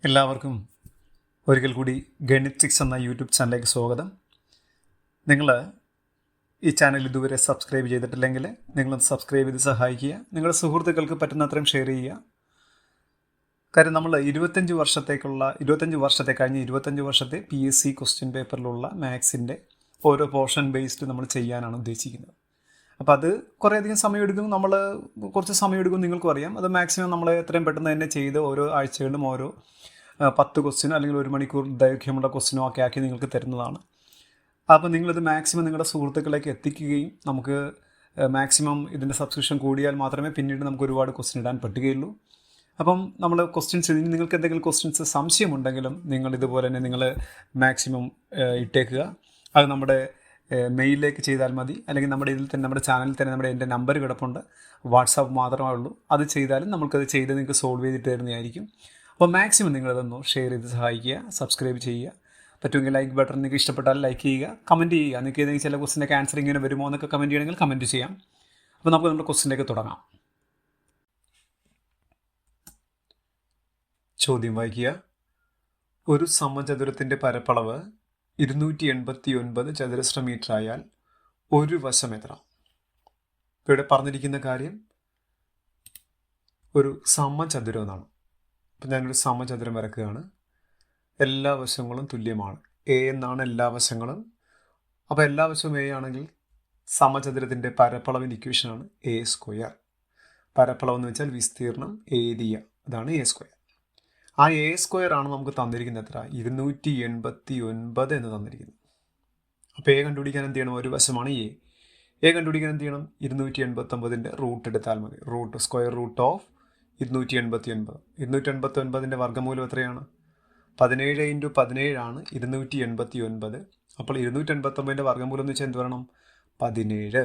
എല്ലാവർക്കും ഒരിക്കൽ കൂടി ഗണിറ്റിക്സ് എന്ന യൂട്യൂബ് ചാനലിലേക്ക് സ്വാഗതം. നിങ്ങൾ ഈ ചാനൽ ഇതുവരെ സബ്സ്ക്രൈബ് ചെയ്തിട്ടില്ലെങ്കിൽ നിങ്ങളത് സബ്സ്ക്രൈബ് ചെയ്ത് സഹായിക്കുക. നിങ്ങളുടെ സുഹൃത്തുക്കൾക്ക് പറ്റുന്നത്രയും ഷെയർ ചെയ്യുക. കാര്യം നമ്മൾ 25 വർഷത്തെ PSC ക്വസ്റ്റ്യൻ പേപ്പറിലുള്ള മാത്സിൻ്റെ ഓരോ പോർഷൻ ബേസ്ഡ് നമ്മൾ ചെയ്യാനാണ് ഉദ്ദേശിക്കുന്നത്. അപ്പോൾ അത് കുറേയധികം സമയമെടുക്കും. കുറച്ച് സമയമെടുക്കും, നിങ്ങൾക്കും അറിയാം. അത് മാക്സിമം നമ്മൾ എത്രയും പെട്ടെന്ന് തന്നെ ചെയ്ത് ഓരോ ആഴ്ചകളിലും ഓരോ 10 ക്വസ്റ്റ്യനോ അല്ലെങ്കിൽ 1 മണിക്കൂർ ദൈർഘ്യമുള്ള ക്വസ്റ്റ്യനോ ഒക്കെ ആക്കി നിങ്ങൾക്ക് തരുന്നതാണ്. അപ്പോൾ നിങ്ങളിത് മാക്സിമം നിങ്ങളുടെ സുഹൃത്തുക്കളിലേക്ക് എത്തിക്കുകയും നമുക്ക് മാക്സിമം ഇതിൻ്റെ സബ്സ്ക്രിപ്ഷൻ കൂടിയാൽ മാത്രമേ പിന്നീട് നമുക്ക് ഒരുപാട് ക്വസ്റ്റ്യൻ ഇടാൻ പറ്റുകയുള്ളൂ. അപ്പം നമ്മൾ ക്വസ്റ്റ്യൻസ് നിങ്ങൾക്ക് എന്തെങ്കിലും ക്വസ്റ്റ്യൻസ് സംശയമുണ്ടെങ്കിലും നിങ്ങൾ ഇതുപോലെ തന്നെ നിങ്ങൾ മാക്സിമം ഇട്ടേക്കുക. അത് നമ്മുടെ മെയിലിലേക്ക് ചെയ്താൽ മതി, അല്ലെങ്കിൽ നമ്മുടെ ഇതിൽ തന്നെ നമ്മുടെ ചാനലിൽ തന്നെ എൻ്റെ നമ്പർ കിടപ്പുണ്ട്. വാട്സാപ്പ് മാത്രമേ ഉള്ളൂ. അത് ചെയ്താലും നമുക്കത് ചെയ്ത് നിങ്ങൾക്ക് സോൾവ് ചെയ്തിട്ട് തരുന്നതായിരിക്കും. അപ്പോൾ മാക്സിമം നിങ്ങളതൊന്ന് ഷെയർ ചെയ്ത് സഹായിക്കുക, സബ്സ്ക്രൈബ് ചെയ്യുക. പറ്റുമെങ്കിൽ ലൈക്ക് ബട്ടൺ നിങ്ങൾക്ക് ഇഷ്ടപ്പെട്ടാൽ ലൈക്ക് ചെയ്യുക, കമൻറ്റ് ചെയ്യുക. നിങ്ങൾക്ക് ഏതെങ്കിലും ചില ക്വസ്റ്റിൻ്റെ ആൻസർ ഇങ്ങനെ വരുമോ എന്നൊക്കെ കമൻറ്റ് ചെയ്യണമെങ്കിൽ കമൻറ്റ് ചെയ്യാം. അപ്പോൾ നമുക്ക് നമ്മുടെ ക്വസ്റ്റിലേക്ക് തുടങ്ങാം. ചോദ്യം വായിക്കുക. ഒരു സമചതുരത്തിൻ്റെ പരപ്പളവ് 289 ചതുരശ്ര മീറ്റർ ആയാൽ ഒരു വശം എത്ര? ഇവിടെ പറഞ്ഞിരിക്കുന്ന കാര്യം ഒരു സമചതുരം എന്നാണ്. അപ്പം ഞാനൊരു സമചതുരം വരക്കുകയാണ്. എല്ലാ വശങ്ങളും തുല്യമാണ്. A എന്നാണ് എല്ലാ വശങ്ങളും. അപ്പോൾ എല്ലാ വശവും A ആണെങ്കിൽ സമചതുരത്തിൻ്റെ പരപ്പളവിൻ്റെ ഇക്വേഷനാണ് A². പരപ്പളവ് എന്ന് വെച്ചാൽ വിസ്തീർണം, ഏരിയ, അതാണ് A². ആ A² ആണ് നമുക്ക് തന്നിരിക്കുന്നത് എത്ര? 289 എന്ന് തന്നിരിക്കുന്നത്. അപ്പോൾ A കണ്ടുപിടിക്കാൻ എന്ത് ചെയ്യണം? ഒരു വശമാണ് A കണ്ടുപിടിക്കാൻ എന്ത് ചെയ്യണം? 289ൻ്റെ റൂട്ട് എടുത്താൽ മതി. Square root of 289. 289ൻ്റെ വർഗ്ഗമൂലം എത്രയാണ്? 17 × 17 ആണ് 289. അപ്പോൾ 289ൻ്റെ വർഗ്ഗമൂലം എന്ന് വെച്ചാൽ എന്ത് വരണം? 17.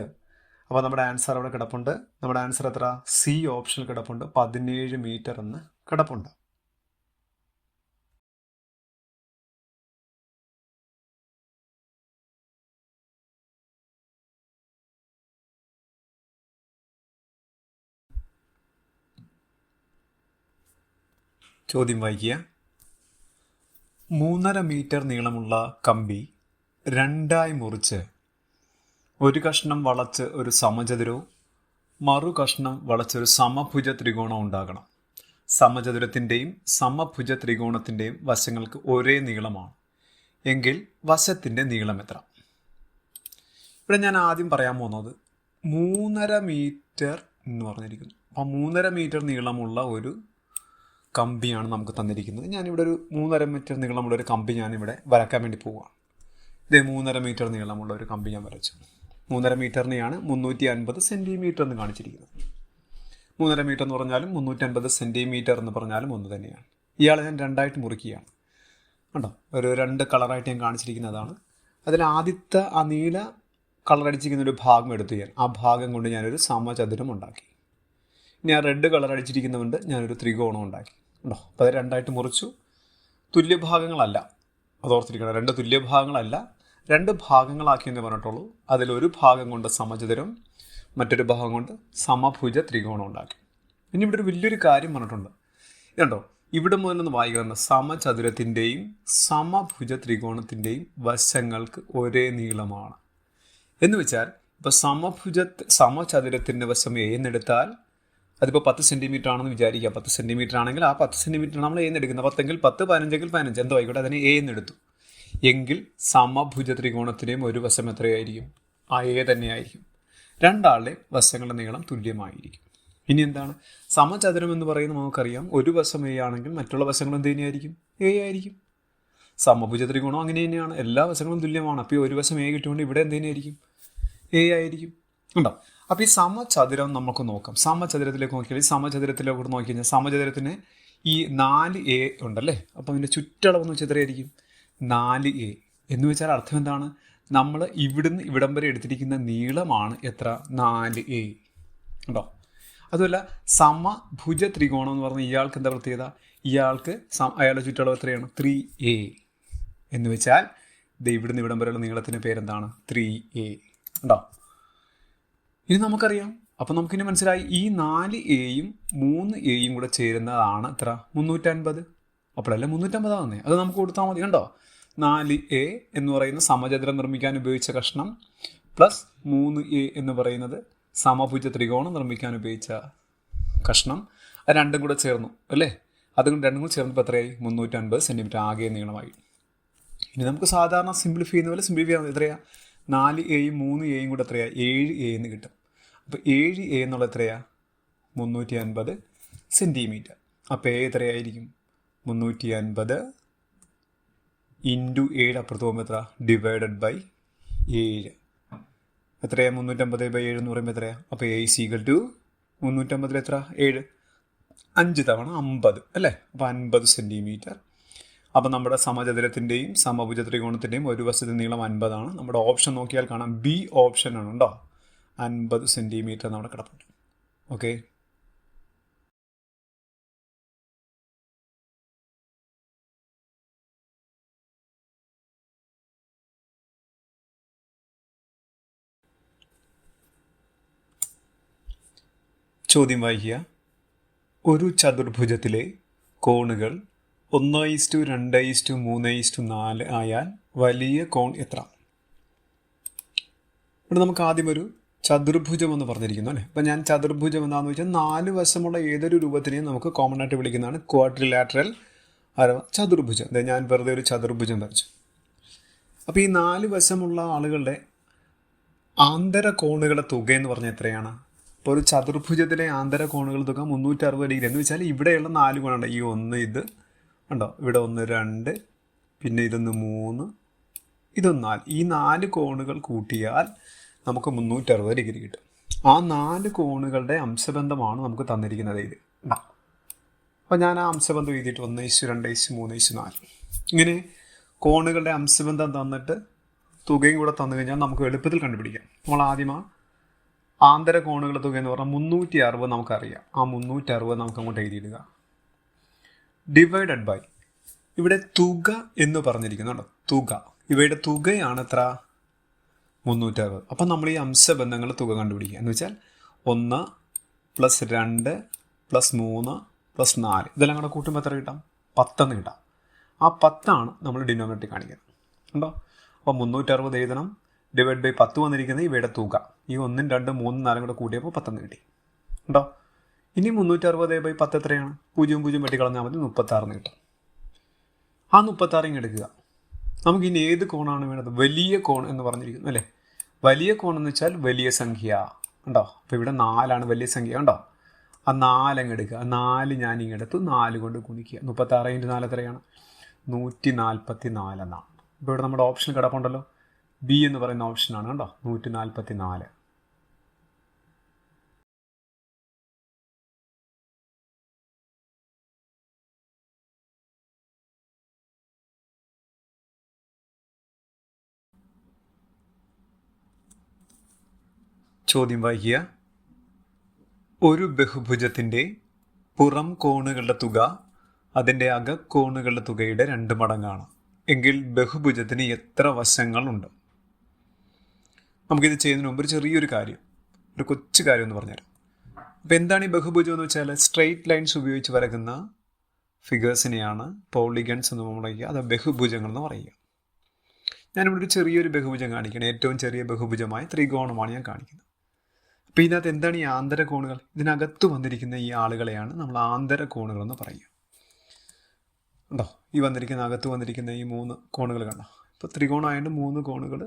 അപ്പോൾ നമ്മുടെ ആൻസർ അവിടെ കിടപ്പുണ്ട്. നമ്മുടെ ആൻസർ എത്ര? C ഓപ്ഷനിൽ കിടപ്പുണ്ട്. 17 മീറ്റർ എന്ന് കിടപ്പുണ്ട്. ചോദ്യം വായിക്കുക. 3.5 മീറ്റർ നീളമുള്ള കമ്പി 2ആയി മുറിച്ച് ഒരു കഷ്ണം വളച്ച് ഒരു സമചതുരവും മറു കഷ്ണം വളച്ചൊരു സമഭുജ ത്രികോണം ഉണ്ടാകണം. സമചതുരത്തിൻ്റെയും സമഭുജ ത്രികോണത്തിൻ്റെയും വശങ്ങൾക്ക് ഒരേ നീളമാണ് എങ്കിൽ വശത്തിൻ്റെ നീളം എത്ര? ഇവിടെ ഞാൻ ആദ്യം പറയാൻ പോകുന്നത് 3.5 മീറ്റർ എന്ന് പറഞ്ഞിരിക്കുന്നു. അപ്പോൾ 3.5 മീറ്റർ നീളമുള്ള ഒരു കമ്പിയാണ് നമുക്ക് തന്നിരിക്കുന്നത്. ഞാനിവിടെ ഒരു 3.5 മീറ്റർ നീളമുള്ള ഒരു കമ്പി ഞാനിവിടെ വരയ്ക്കാൻ വേണ്ടി പോവുകയാണ്. ഇതേ 3.5 മീറ്റർ നീളമുള്ള ഒരു കമ്പി ഞാൻ വരച്ചു. 3.5 മീറ്ററിനെയാണ് 350 സെൻറ്റിമീറ്റർ എന്ന് കാണിച്ചിരിക്കുന്നത്. 3.5 മീറ്റർ എന്ന് പറഞ്ഞാലും 350 സെൻറ്റിമീറ്റർ എന്ന് പറഞ്ഞാലും ഒന്ന് തന്നെയാണ്. ഇയാളെ ഞാൻ രണ്ടായിട്ട് മുറിക്കുകയാണ്. കണ്ടോ, ഒരു 2 കളറായിട്ട് ഞാൻ കാണിച്ചിരിക്കുന്നതാണ്. അതിൽ ആദ്യത്തെ ആ നീല കളറടിച്ചിരിക്കുന്ന ഒരു ഭാഗം എടുത്തു ഞാൻ. ആ ഭാഗം കൊണ്ട് ഞാനൊരു സമചതുരം ഉണ്ടാക്കി. ഇനി ആ റെഡ് കളർ അടിച്ചിരിക്കുന്നതുകൊണ്ട് ഞാനൊരു ത്രികോണം ഉണ്ടാക്കി. ഉണ്ടോ, അപ്പോൾ അത് രണ്ടായിട്ട് മുറിച്ചു. തുല്യഭാഗങ്ങളല്ല, അതോർത്തിരിക്കണം. 2 തുല്യഭാഗങ്ങളല്ല, 2 ഭാഗങ്ങളാക്കി എന്ന് പറഞ്ഞിട്ടുള്ളൂ. അതിലൊരു ഭാഗം കൊണ്ട് സമചതുരം, മറ്റൊരു ഭാഗം കൊണ്ട് സമഭുജ ത്രികോണം ഉണ്ടാക്കി. ഇനി ഇവിടെ ഒരു വലിയൊരു കാര്യം പറഞ്ഞിട്ടുണ്ട്. ഇതുണ്ടോ, ഇവിടെ മുതലൊന്ന് വായിക്കുന്നത് സമചതുരത്തിൻ്റെയും സമഭുജ ത്രികോണത്തിൻ്റെയും വശങ്ങൾക്ക് ഒരേ നീളമാണ് എന്ന് വെച്ചാൽ, ഇപ്പോൾ സമചതുരത്തിൻ്റെ വശം A എന്നെടുത്താൽ അതിപ്പോൾ 10 സെൻറ്റിമീറ്റർ ആണെന്ന് വിചാരിക്കുക. 10 സെൻറ്റിമീറ്റർ ആണെങ്കിൽ ആ 10 സെൻറ്റിമീറ്റർ നമ്മൾ A എടുക്കുന്നത്. 10 10, 15 15, എന്തോ ആയിക്കോട്ടെ, അതിനെ A എന്നെടുത്തു എങ്കിൽ സമഭുജ ത്രികോണത്തിൻ്റെയും ഒരു വശം എത്രയായിരിക്കും? ആ A തന്നെയായിരിക്കും. രണ്ടാളുടെ വശങ്ങളുടെ നീളം തുല്യമായിരിക്കും. ഇനി എന്താണ് സമചതുരം എന്ന് പറയുന്നത്? നമുക്കറിയാം, ഒരു വശം A ആണെങ്കിൽ മറ്റുള്ള വശങ്ങൾ എന്ത് തന്നെയായിരിക്കും? A ആയിരിക്കും. സമഭുജ ത്രികോണം അങ്ങനെ തന്നെയാണ്, എല്ലാ വശങ്ങളും തുല്യമാണ്. അപ്പോൾ ഒരു വശം A കിട്ടുകൊണ്ട് ഇവിടെ എന്ത് തന്നെയായിരിക്കും? A ആയിരിക്കും. ഉണ്ടോ? അപ്പോൾ ഈ സമചതുരം നമുക്ക് നോക്കാം. സമചതുരത്തിലേക്ക് നോക്കിയാൽ, ഈ സമചതുരത്തിലേക്ക് നോക്കിക്കഴിഞ്ഞാൽ സമചതുരത്തിന് ഈ 4A ഉണ്ടല്ലേ. അപ്പോൾ അതിൻ്റെ ചുറ്റളവെന്ന് വെച്ചാൽ എത്രയായിരിക്കും? 4A എന്ന് വെച്ചാൽ അർത്ഥം എന്താണ്? നമ്മൾ ഇവിടുന്ന് ഇവിടം വരെ എടുത്തിരിക്കുന്ന നീളമാണ് എത്ര? 4A. ഉണ്ടോ? അതുമല്ല, സമഭുജ ത്രികോണം എന്ന് പറഞ്ഞാൽ ഇയാൾക്ക് എന്താ പ്രത്യേകത? ഇയാൾക്ക് അയാളുടെ ചുറ്റളവ് എത്രയാണ്? 3A എന്ന് വെച്ചാൽ ഇവിടുന്ന് ഇവിടം വരെയുള്ള നീളത്തിൻ്റെ പേരെന്താണ്? 3A. ഉണ്ടോ? ഇനി നമുക്കറിയാം. അപ്പോൾ നമുക്കിനി മനസ്സിലായി, ഈ 4Aയും 3Aയും കൂടെ ചേരുന്നതാണ് എത്ര? 350. അപ്പോഴല്ലേ 350 വന്നേ. അത് നമുക്ക് കൊടുത്താൽ മതി. കണ്ടോ, 4A എന്ന് പറയുന്ന സമചതുരം നിർമ്മിക്കാൻ ഉപയോഗിച്ച കഷ്ണം പ്ലസ് 3A എന്ന് പറയുന്നത് സമഭുജ ത്രികോണം നിർമ്മിക്കാൻ ഉപയോഗിച്ച കഷ്ണം, അത് രണ്ടും കൂടെ ചേർന്നു അല്ലേ. അതുകൊണ്ട് രണ്ടും കൂടെ ചേർന്നപ്പോൾ എത്രയായി? 350 സെൻറ്റിമീറ്റർ ആകെ നീളമായി. ഇനി നമുക്ക് സാധാരണ സിംപ്ലിഫൈ ചെയ്യുന്ന പോലെ സിംപ്ലിഫൈ ചെയ്യാൻ എത്രയാണ്? 4Aയും 3Aയും കൂടെ എത്രയാണ്? 7A എന്ന് കിട്ടും. അപ്പോൾ 7A എന്നുള്ള എത്രയാണ്? 350 സെൻറ്റിമീറ്റർ. അപ്പോൾ A എത്രയായിരിക്കും? 350 ഇൻറ്റു 7 അപ്പുറത്ത് പോകുമ്പോൾ എത്ര? Divided by 7. എത്രയാണ്? 350/7 എന്ന് പറയുമ്പോൾ എത്രയാണ്? അപ്പോൾ A ഈസ് ഈക്വൽ ടു 350 എത്ര? 7. 5 തവണ 50 അല്ലേ. അപ്പോൾ 50 സെൻറ്റിമീറ്റർ. അപ്പോൾ നമ്മുടെ സമചതുരത്തിൻ്റെയും സമഭുജ ത്രികോണത്തിൻ്റെയും ഒരു വശത്തെ നീളം 50 ആണ്. നമ്മുടെ ഓപ്ഷൻ നോക്കിയാൽ കാണാം ബി ഓപ്ഷനാണ് ഉണ്ടോ, 50 സെൻറ്റിമീറ്റർ നമ്മുടെ കിടപ്പുണ്ട്. ഓക്കെ, ചോദ്യം വായിക്കുക. ഒരു ചതുർഭുജത്തിലെ കോണുകൾ 1:2:3:4 ആയാൽ വലിയ കോൺ എത്ര? ഇവിടെ നമുക്ക് ആദ്യം ഒരു ചതുർഭുജം എന്ന് പറഞ്ഞിരിക്കുന്നു അല്ലേ. അപ്പം ഞാൻ ചതുർഭുജം എന്താണെന്ന് വെച്ചാൽ 4 വശമുള്ള ഏതൊരു രൂപത്തിനെയും നമുക്ക് കോമൺ ആയിട്ട് വിളിക്കുന്നതാണ് ക്വാഡ്രിലാറ്ററൽ അഥവാ ചതുർഭുജം. ഞാൻ വെറുതെ ഒരു ചതുർഭുജം വരച്ചു. അപ്പോൾ ഈ 4 വശമുള്ള ആളുകളുടെ ആന്തര കോണുകളുടെ തുക എന്ന് പറഞ്ഞാൽ എത്രയാണ്? ഇപ്പോൾ ഒരു ചതുർഭുജത്തിലെ ആന്തര കോണുകൾ തുക 360 ഡിഗ്രി എന്ന് വെച്ചാൽ ഇവിടെയുള്ള 4 കോണുണ്ട്. ഈ 1 ഇത് ഉണ്ടോ, ഇവിടെ 1 2 പിന്നെ ഇതൊന്ന് 3 ഇതൊന്ന് 4. ഈ 4 കോണുകൾ കൂട്ടിയാൽ നമുക്ക് 360 ഡിഗ്രി കിട്ടും. ആ 4 കോണുകളുടെ അംശബന്ധമാണ് നമുക്ക് തന്നിരിക്കുന്നത് ഇത്. അപ്പോൾ ഞാൻ ആ അംശബന്ധം എഴുതിയിട്ട് 1:2:3:4 ഇങ്ങനെ കോണുകളുടെ അംശബന്ധം തന്നിട്ട് തുകയും കൂടെ തന്നു കഴിഞ്ഞാൽ നമുക്ക് എളുപ്പത്തിൽ കണ്ടുപിടിക്കാം. നമ്മൾ ആദ്യം ആന്തര കോണുകളുടെ തുക എന്ന് പറഞ്ഞാൽ 360 നമുക്കറിയാം. ആ 360 നമുക്ക് അങ്ങോട്ട് എഴുതിയിടുക. ഡിവൈഡഡ് ബൈ ഇവിടെ തുക എന്ന് പറഞ്ഞിരിക്കുന്നുണ്ടോ, തുക, ഇവയുടെ തുകയാണ് എത്ര? 360. അപ്പം നമ്മൾ ഈ അംശബന്ധങ്ങളുടെ തുക കണ്ടുപിടിക്കുക എന്ന് വെച്ചാൽ 1 + 2 + 3 + 4 ഇതെല്ലാം കൂടെ കൂട്ടുമ്പോൾ എത്ര കിട്ടാം? 10 എന്ന് കിട്ടാം. ആ 10 നമ്മൾ ഡിനോമിനേറ്റർ കാണിക്കുന്നത് ഉണ്ടോ. അപ്പോൾ 360 എഴുതണം. ഡിവൈഡ് ബൈ 10 വന്നിരിക്കുന്നത് ഇവയുടെ തുക. ഈ 1 2 3 4 കൂടെ കൂട്ടിയപ്പോൾ 10 കിട്ടി ഉണ്ടോ. ഇനി 360/10 എത്രയാണ്? 0 0 വെട്ടിക്കളഞ്ഞാൽ മതി, 36 കിട്ടും. ആ 36 എടുക്കുക. നമുക്കിനി ഏത് കോണാണ് വേണ്ടത്? വലിയ കോൺ എന്ന് പറഞ്ഞിരിക്കുന്നു അല്ലേ. വലിയ കോൺ എന്ന് വെച്ചാൽ വലിയ സംഖ്യ ഉണ്ടോ. അപ്പോൾ ഇവിടെ 4 വലിയ സംഖ്യ ഉണ്ടോ. ആ 4 എടുക്കുക. 4 ഞാൻ ഇങ്ങെടുത്തു, 4 കൊണ്ട് ഗുണിക്കുക. 36 × 4 എത്രയാണ്? 144 എന്നാണ്. ഇപ്പോൾ ഇവിടെ നമ്മുടെ ഓപ്ഷൻ കിടപ്പുണ്ടല്ലോ, ബി എന്ന് പറയുന്ന ഓപ്ഷനാണ് കേട്ടോ, 144. ചോദ്യം വായിക്കുക. ഒരു ബഹുഭുജത്തിൻ്റെ പുറം കോണുകളുടെ തുക അതിൻ്റെ അകക്കോണുകളുടെ തുകയുടെ 2 മടങ്ങാണ് എങ്കിൽ ബഹുഭുജത്തിന് എത്ര വശങ്ങളുണ്ട്? നമുക്കിത് ചെയ്യുന്നതിന് മുമ്പ് ഒരു ചെറിയൊരു കാര്യം, ഒരു കൊച്ചു കാര്യം എന്ന് പറഞ്ഞുതരാം. അപ്പോൾ എന്താണ് ഈ ബഹുഭുജം എന്ന് വെച്ചാൽ സ്ട്രെയിറ്റ് ലൈൻസ് ഉപയോഗിച്ച് വരയ്ക്കുന്ന ഫിഗേഴ്സിനെയാണ് പോളിഗൺസ് എന്ന് പറയുക, അത് ബഹുഭുജങ്ങൾ എന്ന് പറയുക. ഞാനിവിടെ ഒരു ചെറിയൊരു ബഹുഭുജം കാണിക്കണം. ഏറ്റവും ചെറിയ ബഹുഭുജമായ ത്രികോണമാണ് ഞാൻ കാണിക്കുന്നത്. അപ്പോൾ ഇതിനകത്ത് എന്താണ് ഈ ആന്തര കോണുകൾ? ഇതിനകത്ത് വന്നിരിക്കുന്ന ഈ ആളുകളെയാണ് നമ്മൾ ആന്തര കോണുകൾ എന്ന് പറയുക. ഉണ്ടോ, ഈ അകത്ത് വന്നിരിക്കുന്ന ഈ 3 കോണുകൾ കണ്ടോ. ഇപ്പോൾ ത്രികോണമായതുകൊണ്ട് 3 കോണുകൾ,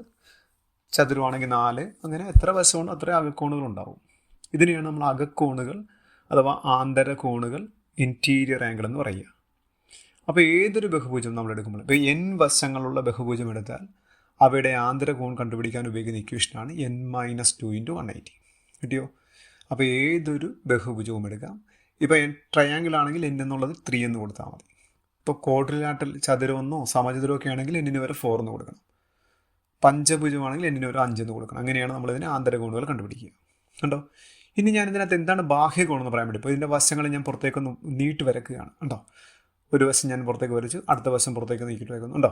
ചതുരമാണെങ്കിൽ 4, അങ്ങനെ എത്ര വശമുണ്ടോ അത്ര അകക്കോണുകൾ ഉണ്ടാവും. ഇതിനെയാണ് നമ്മൾ അകക്കോണുകൾ അഥവാ ആന്തര കോണുകൾ, ഇൻറ്റീരിയർ ആംഗിൾ എന്ന് പറയുക. അപ്പോൾ ഏതൊരു ബഹുഭുജം നമ്മൾ എടുക്കുമ്പോൾ, ഇപ്പോൾ n വശങ്ങളുള്ള ബഹുഭുജം എടുത്താൽ അവയുടെ ആന്തര കോൺ കണ്ടുപിടിക്കാൻ ഉപയോഗിക്കുന്ന ഇക്വേഷനാണ് n-2 × 180. കിട്ടിയോ? അപ്പോൾ ഏതൊരു ബഹുഭുജവും എടുക്കാം. ഇപ്പോൾ ട്രയാങ്കിൾ ആണെങ്കിൽ n എന്നുള്ളത് 3 എന്ന് കൊടുത്താൽ മതി. ഇപ്പോൾ ക്വാഡ്രിലാറ്ററൽ ചതുരമെന്നോ സമചതുരമോ ഒക്കെ ആണെങ്കിൽ n വരെ 4 എന്ന് കൊടുക്കണം. പഞ്ചഭുജമാണെങ്കിൽ n വരെ 5 എന്ന് കൊടുക്കണം. അങ്ങനെയാണ് നമ്മളിതിനെ ആന്തര കോണുകൾ കണ്ടുപിടിക്കുക. കണ്ടോ. ഇനി ഞാൻ ഇതിനകത്ത് എന്താണ് ബാഹ്യകോണെന്ന് പറയാൻ വേണ്ടി, ഇപ്പോൾ ഇതിൻ്റെ വശങ്ങൾ ഞാൻ പുറത്തേക്കൊന്ന് നീട്ടി വരയ്ക്കുകയാണ്. ഉണ്ടോ, ഒരു വശം ഞാൻ പുറത്തേക്ക് വരച്ചു, അടുത്ത വശം പുറത്തേക്ക് നീക്കിയിട്ട് വരയ്ക്കുന്നു. ഉണ്ടോ,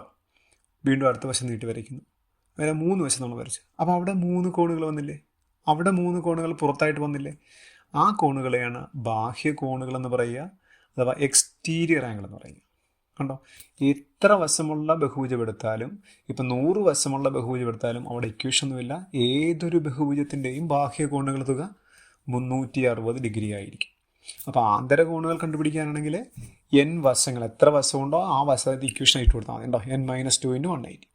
വീണ്ടും അടുത്ത വശം നീട്ടി വരയ്ക്കുന്നു. അങ്ങനെ 3 വശം നമ്മൾ വരച്ചു. അപ്പോൾ അവിടെ 3 കോണുകൾ വന്നില്ലേ? അവിടെ 3 കോണുകൾ പുറത്തായിട്ട് വന്നില്ലേ? ആ കോണുകളെയാണ് ബാഹ്യ കോണുകൾ എന്ന് പറയുക, അഥവാ എക്സ്റ്റീരിയർ ആംഗിൾ എന്ന് പറയുക. കണ്ടോ, എത്ര വശമുള്ള ബഹുഭുജം എടുത്താലും, ഇപ്പം 100 വശമുള്ള ബഹുഭുജം എടുത്താലും അവിടെ ഇക്വേഷൻ ഒന്നുമില്ല. ഏതൊരു ബഹുഭുജത്തിൻ്റെയും ബാഹ്യകോണുകളുടെ തുക 360 ഡിഗ്രി ആയിരിക്കും. അപ്പോൾ ആന്തര കോണുകൾ കണ്ടുപിടിക്കാനാണെങ്കിൽ n വശങ്ങൾ, എത്ര വശമുണ്ടോ ആ വശത്ത് ഇക്വേഷൻ ഇട്ട് കൊടുത്താൽ മതി. ഉണ്ടോ, n-2 × 180.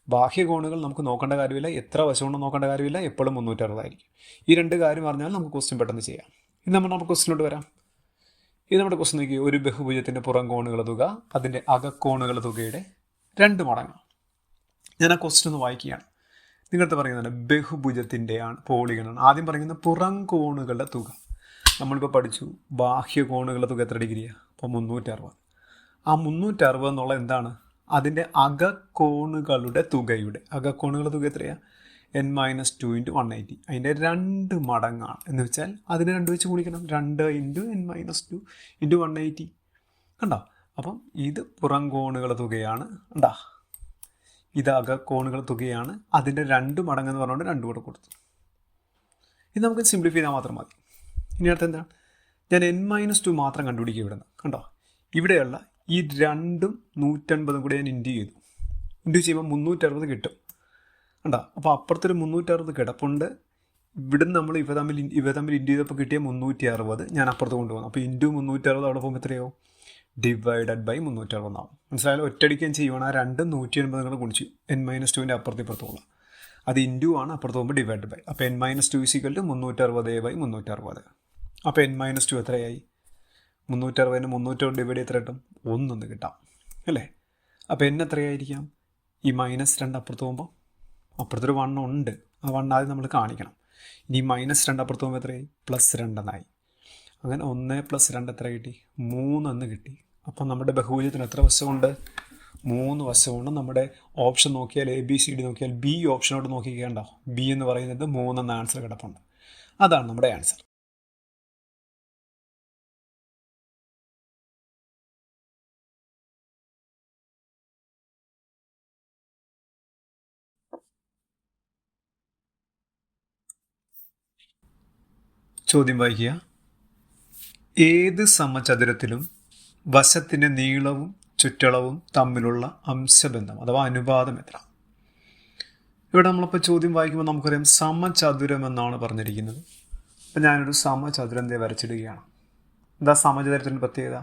ബാഹ്യകോണുകൾ നമുക്ക് നോക്കേണ്ട കാര്യമില്ല, എത്ര വശമുണ്ടോ നോക്കേണ്ട കാര്യമില്ല, എപ്പോഴും 360 ആയിരിക്കും. ഈ രണ്ട് കാര്യം പറഞ്ഞാൽ നമുക്ക് ക്വസ്റ്റ്യൻ പെട്ടെന്ന് ചെയ്യാം. ഇനി നമ്മുടെ ക്വസ്റ്റ്യനിലോട്ട് വരാം. ഇത് നമ്മുടെ ക്വസ്റ്റ്യൻ നോക്കി, ഒരു ബഹുഭുജത്തിൻ്റെ പുറം കോണുകളുടെ തുക അതിൻ്റെ അകക്കോണുകളുടെ തുകയുടെ 2 മടങ്ങാണ്. ഞാൻ ആ ക്വസ്റ്റ്യൻ ഒന്ന് വായിക്കുകയാണ്. നിങ്ങളടുത്ത് പറയുന്നത് ബഹുഭുജത്തിൻ്റെ പോളിഗണാണ്. ആദ്യം പറയുന്നത് പുറം കോണുകളുടെ തുക. നമ്മളിപ്പോൾ പഠിച്ചു ബാഹ്യ കോണുകളുടെ തുക എത്ര ഡിഗ്രിയാണ്? അപ്പോൾ 360. ആ 360 എന്നുള്ള എന്താണ്? അതിൻ്റെ അകക്കോണുകളുടെ തുകയുടെ അകക്കോണുകളുടെ തുക എത്രയാണ്? n-2 × 180. അതിൻ്റെ 2 മടങ്ങാണ്. എന്ന് വെച്ചാൽ അതിനെ 2 വെച്ച് ഗുണിക്കണം. 2 × n-2 × 180. കണ്ടോ? അപ്പം ഇത് പുറം കോണുകളുടെ തുകയാണ്. കണ്ടോ, ഇത് അകക്കോണുകളുടെ തുകയാണ്. അതിൻ്റെ 2 മടങ്ങെന്ന് പറഞ്ഞുകൊണ്ട് 2 കൂടെ കൊടുത്തു. ഇത് നമുക്ക് സിംപ്ലിഫൈ ചെയ്താൽ മാത്രം മതി. ഇനി അടുത്ത് എന്താണ്? ഞാൻ n-2 മാത്രം കണ്ടുപിടിക്കുക ഇവിടുന്ന്. കണ്ടോ, ഇവിടെയുള്ള ഈ 2ഉം 180 കൂടെ ഞാൻ ഇൻറ്റു ചെയ്തു. ഇൻറ്റു ചെയ്യുമ്പോൾ 360 കിട്ടും. കണ്ടോ, അപ്പോൾ അപ്പുറത്തൊരു 360 കിടപ്പുണ്ട്. ഇവിടുന്ന് നമ്മൾ ഇവ തമ്മിൽ ഇൻറ്റു ചെയ്തപ്പോൾ കിട്ടിയ 360 ഞാൻ അപ്പുറത്ത് കൊണ്ടുപോകുന്നു. അപ്പോൾ ഇൻറ്റു 360 അവിടെ പോകുമ്പോൾ എത്രയോ? ഡിവൈഡഡ് ബൈ 360 ആവും. മനസ്സിലായാലും ഒറ്റയടിക്കാൻ ചെയ്യുവാണ്. ആ 2ഉം 180 കൂടെ ഗുണിച്ചു n-2ൻ്റെ അപ്പുറത്തുള്ള അത് ഇൻറ്റു ആണ്, അപ്പുറത്ത് പോകുമ്പോൾ ഡിവൈഡ് ബൈ. അപ്പോൾ n-2 = 360/360. അപ്പോൾ n-2 എത്രയായി? 360ന് 300 ഡിവൈഡ് എത്ര കിട്ടും? 1 കിട്ടാം അല്ലേ? അപ്പോൾ n എത്രയായിരിക്കാം? ഈ -2 അപ്പുറത്ത് പോകുമ്പോൾ അപ്പുറത്തൊരു 1 ഉണ്ട്. ആ 1 ആദ്യം നമ്മൾ കാണിക്കണം. ഇനി -2 അപ്പുറത്ത് പോകുമ്പോൾ എത്രയായി? +2 എന്നായി. അങ്ങനെ 1 + 2 എത്ര കിട്ടി? 3 എന്ന് കിട്ടി. അപ്പം നമ്മുടെ ബഹുഭുജത്തിന് എത്ര വശമുണ്ട്? 3 വശമുണ്ട്. നമ്മുടെ ഓപ്ഷൻ നോക്കിയാൽ ABCD നോക്കിയാൽ B ഓപ്ഷനോട് നോക്കിക്കേണ്ട. B എന്ന് പറയുന്നത് 3 എന്ന ആൻസർ കിടപ്പുണ്ട്. അതാണ് നമ്മുടെ ആൻസർ. ചോദ്യം വായിക്കുക. ഏത് സമചതുരത്തിലും വശത്തിൻ്റെ നീളവും ചുറ്റളവും തമ്മിലുള്ള അംശബന്ധം അഥവാ അനുപാതം എത്ര? ഇവിടെ നമ്മളിപ്പോൾ ചോദ്യം വായിക്കുമ്പോൾ നമുക്കറിയാം സമചതുരം എന്നാണ് പറഞ്ഞിരിക്കുന്നത്. അപ്പം ഞാനൊരു സമചതുരം വരച്ചിടുകയാണ്. എന്താ സമചതുരത്തിൻ്റെ പ്രത്യേകത?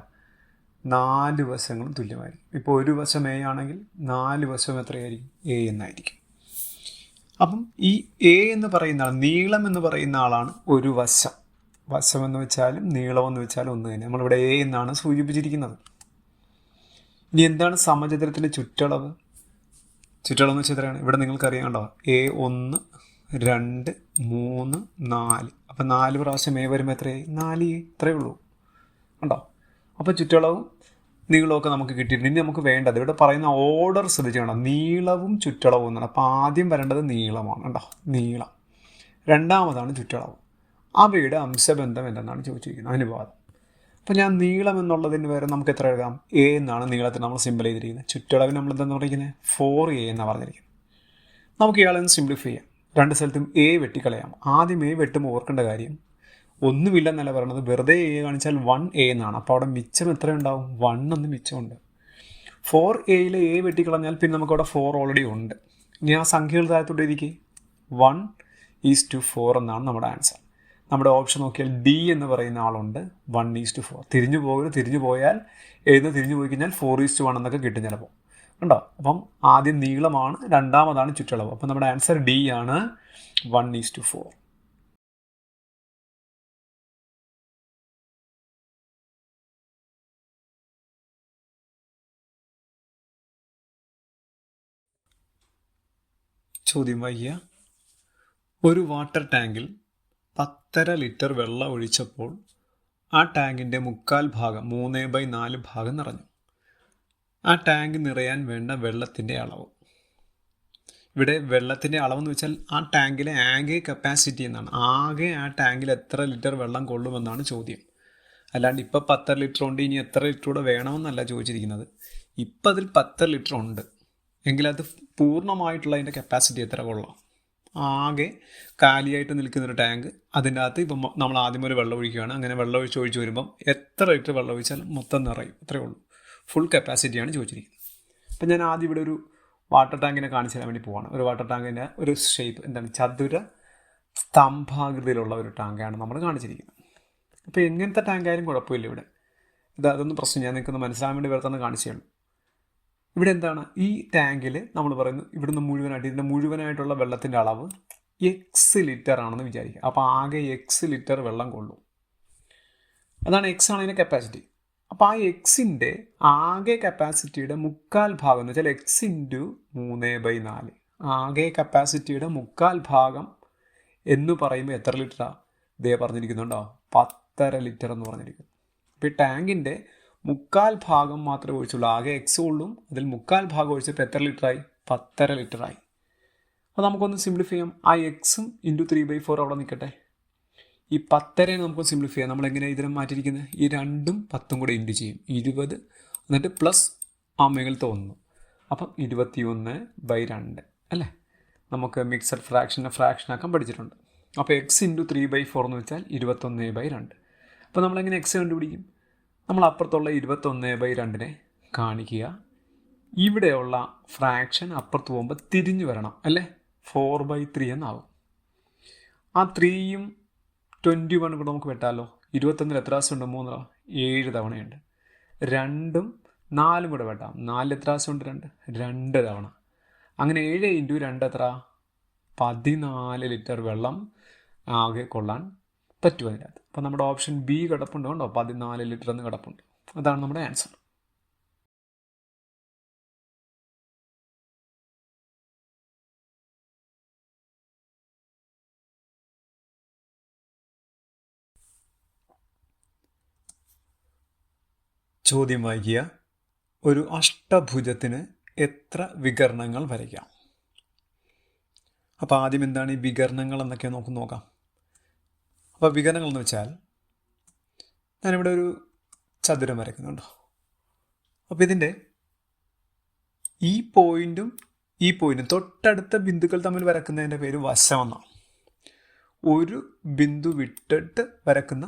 4 വശങ്ങളും തുല്യമായിരിക്കും. ഇപ്പോൾ ഒരു വശം A ആണെങ്കിൽ 4 വശം എത്രയായിരിക്കും? A എന്നായിരിക്കും. അപ്പം ഈ A എന്ന് പറയുന്ന ആൾ, നീളം എന്ന് പറയുന്ന ആളാണ് ഒരു വശം. വശമെന്ന് വെച്ചാലും നീളമെന്ന് വെച്ചാലും ഒന്ന് തന്നെ. നമ്മളിവിടെ A എന്നാണ് സൂചിപ്പിച്ചിരിക്കുന്നത്. ഇനി എന്താണ് സമചതുരത്തിൻ്റെ ചുറ്റളവ്? ചുറ്റളവ് എന്ന് വെച്ചാൽ എത്രയാണ്? ഇവിടെ നിങ്ങൾക്കറിയാം കണ്ടോ, A1 2 3 4. അപ്പം 4 പ്രാവശ്യം A വരുമ്പോൾ എത്രയായി? 4A. ഇത്രയേ ഉള്ളൂ. കണ്ടോ? അപ്പോൾ ചുറ്റളവും നീളമൊക്കെ നമുക്ക് കിട്ടിയിട്ടുണ്ട്. ഇനി നമുക്ക് വേണ്ടത് ഇവിടെ പറയുന്ന ഓർഡർ ശ്രദ്ധിക്കണം. നീളവും ചുറ്റളവും എന്നാണ്. അപ്പോൾ ആദ്യം വരേണ്ടത് നീളമാണ്. കണ്ടോ, നീളം. രണ്ടാമതാണ് ചുറ്റളവ്. അവയുടെ അംശബന്ധം എന്തെന്നാണ് ചോദിച്ചിരിക്കുന്നത്, അനുപാതം. അപ്പോൾ ഞാൻ നീളം എന്നുള്ളതിന് വരെ നമുക്ക് എത്ര എഴുതാം? A എന്നാണ് നീളത്തിന് നമ്മൾ സിമ്പിൾ ചെയ്തിരിക്കുന്നത്. ചുറ്റളവിന് നമ്മൾ എന്താണെന്ന് പറഞ്ഞിരിക്കുന്നത്? 4A എന്നാണ് പറഞ്ഞിരിക്കുന്നത്. നമുക്ക് ഇയാളെ ഒന്ന് സിംപ്ലിഫൈ ചെയ്യാം. 2 സ്ഥലത്തും A വെട്ടിക്കളയാം. ആദ്യം A വെട്ടുമ്പോൾ ഓർക്കേണ്ട കാര്യം ഒന്നുമില്ലെന്നല്ല പറയണത്, വെറുതെ A കാണിച്ചാൽ 1A എന്നാണ്. അപ്പോൾ അവിടെ മിച്ചം എത്ര ഉണ്ടാവും? 1 എന്ന് മിച്ചമുണ്ട്. 4Aയിൽ A വെട്ടിക്കളഞ്ഞാൽ പിന്നെ നമുക്കവിടെ 4 ഓൾറെഡി ഉണ്ട്. ഇനി ആ സംഖ്യകൾ താഴത്തോട്ട് ഇരിക്കുക. 1:4 എന്നാണ് നമ്മുടെ ആൻസർ. നമ്മുടെ ഓപ്ഷൻ നോക്കിയാൽ D എന്ന് പറയുന്ന ആളുണ്ട്. 1:4. തിരിഞ്ഞു പോകരുത്. തിരിഞ്ഞു പോയാൽ തിരിഞ്ഞു പോയി കഴിഞ്ഞാൽ 4:1 എന്നൊക്കെ കിട്ടും ചിലപ്പോൾ. ഉണ്ടോ? അപ്പം ആദ്യം നീളമാണ്, രണ്ടാമതാണ് ചുറ്റളവ്. അപ്പം നമ്മുടെ ആൻസർ D ആണ്, 1:4. ചോദ്യം വായിക്കുക. ഒരു വാട്ടർ ടാങ്കിൽ 10.5 ലിറ്റർ വെള്ളം ഒഴിച്ചപ്പോൾ ആ ടാങ്കിൻ്റെ 3/4 ഭാഗം 3/4 ഭാഗം നിറഞ്ഞു. ആ ടാങ്ക് നിറയാൻ വേണ്ട വെള്ളത്തിൻ്റെ അളവ്. ഇവിടെ വെള്ളത്തിൻ്റെ അളവെന്ന് വെച്ചാൽ ആ ടാങ്കിലെ ആകെ കപ്പാസിറ്റി എന്നാണ്. ആകെ ആ ടാങ്കിൽ എത്ര ലിറ്റർ വെള്ളം കൊള്ളുമെന്നാണ് ചോദ്യം. അല്ലാണ്ട് ഇപ്പോൾ 10 ലിറ്റർ ഉണ്ട്, ഇനി എത്ര ലിറ്റർ കൂടെ വേണമെന്നല്ല ചോദിച്ചിരിക്കുന്നത്. ഇപ്പം അതിൽ 10 ലിറ്റർ ഉണ്ട് എങ്കിൽ അത് പൂർണ്ണമായിട്ടുള്ള അതിൻ്റെ കപ്പാസിറ്റി എത്ര കൊള്ളാം? ആകെ കാലിയായിട്ട് നിൽക്കുന്നൊരു ടാങ്ക്, അതിൻ്റെ അകത്ത് ഇപ്പം നമ്മൾ ആദ്യം ഒരു വെള്ളം ഒഴിക്കുകയാണ്. അങ്ങനെ വെള്ളം ഒഴിച്ച് വരുമ്പം എത്ര ലിറ്റർ വെള്ളം ഒഴിച്ചാൽ മൊത്തം നിറയും? അത്രയേ ഉള്ളൂ. ഫുൾ കപ്പാസിറ്റിയാണ് ചോദിച്ചിരിക്കുന്നത്. അപ്പം ഞാൻ ആദ്യം ഇവിടെ ഒരു വാട്ടർ ടാങ്കിനെ കാണിച്ചു തരാൻ വേണ്ടി പോവാണ്. ഒരു വാട്ടർ ടാങ്കിൻ്റെ ഒരു ഷേപ്പ് എന്താണ്, ചതുര സ്തംഭാകൃതിയിലുള്ള ഒരു ടാങ്കാണ് നമ്മൾ കാണിച്ചിരിക്കുന്നത്. അപ്പോൾ എങ്ങനത്തെ ടാങ്കായാലും കുഴപ്പമില്ല. ഇവിടെ അതൊന്നും പ്രശ്നം, ഞാൻ നിൽക്കുന്ന മനസ്സിലാൻ വേണ്ടി വേറെ തന്നെ കാണിച്ചാണ്. ഇവിടെ എന്താണ്, ഈ ടാങ്കിൽ നമ്മൾ പറയുന്നു ഇവിടുന്ന് മുഴുവനായിട്ട് ഇതിൻ്റെ മുഴുവനായിട്ടുള്ള വെള്ളത്തിൻ്റെ അളവ് എക്സ് ലിറ്റർ ആണെന്ന് വിചാരിക്കുക. അപ്പോൾ ആകെ എക്സ് ലിറ്റർ വെള്ളം കൊള്ളും. അതാണ് എക്സ് ആണ് അതിൻ്റെ കപ്പാസിറ്റി. അപ്പോൾ ആ എക്സിൻ്റെ ആകെ കപ്പാസിറ്റിയുടെ 1/4 ഭാഗം എന്ന് വെച്ചാൽ എക്സ് ഇൻറ്റു 3/4, ആകെ കപ്പാസിറ്റിയുടെ 1/4 ഭാഗം എന്ന് പറയുമ്പോൾ എത്ര ലിറ്ററാണ്? ഇതേ പറഞ്ഞിരിക്കുന്നുണ്ടോ, 10.5 ലിറ്റർ എന്ന് പറഞ്ഞിരിക്കുന്നു. അപ്പോൾ ഈ ടാങ്കിൻ്റെ 1/4 ഭാഗം മാത്രമേ ഒഴിച്ചുള്ളൂ. ആകെ എക്സ് കൊള്ളും, അതിൽ 1/4 ഭാഗം ഒഴിച്ചപ്പോൾ എത്ര ലിറ്ററായി? 10.5 ലിറ്ററായി. അപ്പോൾ നമുക്കൊന്ന് സിംപ്ലിഫൈ ചെയ്യാം. ആ എക്സും ഇൻറ്റു 3/4 അവിടെ നിൽക്കട്ടെ. ഈ 10.5 നമുക്ക് സിംപ്ലിഫൈ ചെയ്യാം. നമ്മളെങ്ങനെ ഇതിനെ മാറ്റിയിരിക്കുന്നത്? ഈ 2ഉം 10ഉം കൂടെ ഇൻറ്റു ചെയ്യും, 20, എന്നിട്ട് പ്ലസ് ആ മേളത്തെ 1. അപ്പം 21/2 അല്ലേ? നമുക്ക് മിക്സഡ് ഫ്രാക്ഷനാക്കാൻ പഠിച്ചിട്ടുണ്ട്. അപ്പോൾ എക്സ് ഇൻറ്റു 3/4 എന്ന് വെച്ചാൽ 21/2. അപ്പോൾ നമ്മളെങ്ങനെ എക്സ് കണ്ടുപിടിക്കും? നമ്മൾ അപ്പുറത്തുള്ള 21/2 കാണിക്കുക. ഇവിടെയുള്ള ഫ്രാക്ഷൻ അപ്പുറത്ത് പോകുമ്പോൾ തിരിഞ്ഞു വരണം അല്ലേ? 4/3 എന്നാവും. ആ 3യും 21 കൂടെ നമുക്ക് വെട്ടാമല്ലോ. 21 എത്ര പ്രാവശ്യമുണ്ട്? 3, 7 തവണയുണ്ട്. 2ഉം 4ഉം കൂടെ വെട്ടാം. 4 എത്ര പ്രാവശ്യമുണ്ട്? 2 തവണ. അങ്ങനെ 7 ഇൻറ്റു 2 എത്ര? 14 ലിറ്റർ വെള്ളം ആകെ കൊള്ളാൻ പറ്റും അതിനകത്ത്. അപ്പോൾ നമ്മുടെ ഓപ്ഷൻ ബി കിടപ്പുണ്ട് കണ്ടോ, 14 ലിറ്റർ എന്ന് കിടപ്പുണ്ട്. അതാണ് നമ്മുടെ ആൻസർ. ചോദ്യം വായിക്കുക. ഒരു അഷ്ടഭുജത്തിന് എത്ര വികരണങ്ങൾ വരയ്ക്കാം? അപ്പോൾ ആദ്യം എന്താണ് ഈ വികരണങ്ങൾ എന്നൊക്കെ നമുക്ക് നോക്കാം. അപ്പോൾ വികരണങ്ങൾ എന്ന് വെച്ചാൽ ഞാനിവിടെ ഒരു ചതുരം വരയ്ക്കുന്നുണ്ടോ. അപ്പോൾ ഇതിൻ്റെ ഈ പോയിൻറ്റും ഈ പോയിൻറ്റും തൊട്ടടുത്ത ബിന്ദുക്കൾ തമ്മിൽ വരക്കുന്നതിൻ്റെ പേര് വശമെന്നാണ്. ഒരു ബിന്ദു വിട്ടിട്ട് വരക്കുന്ന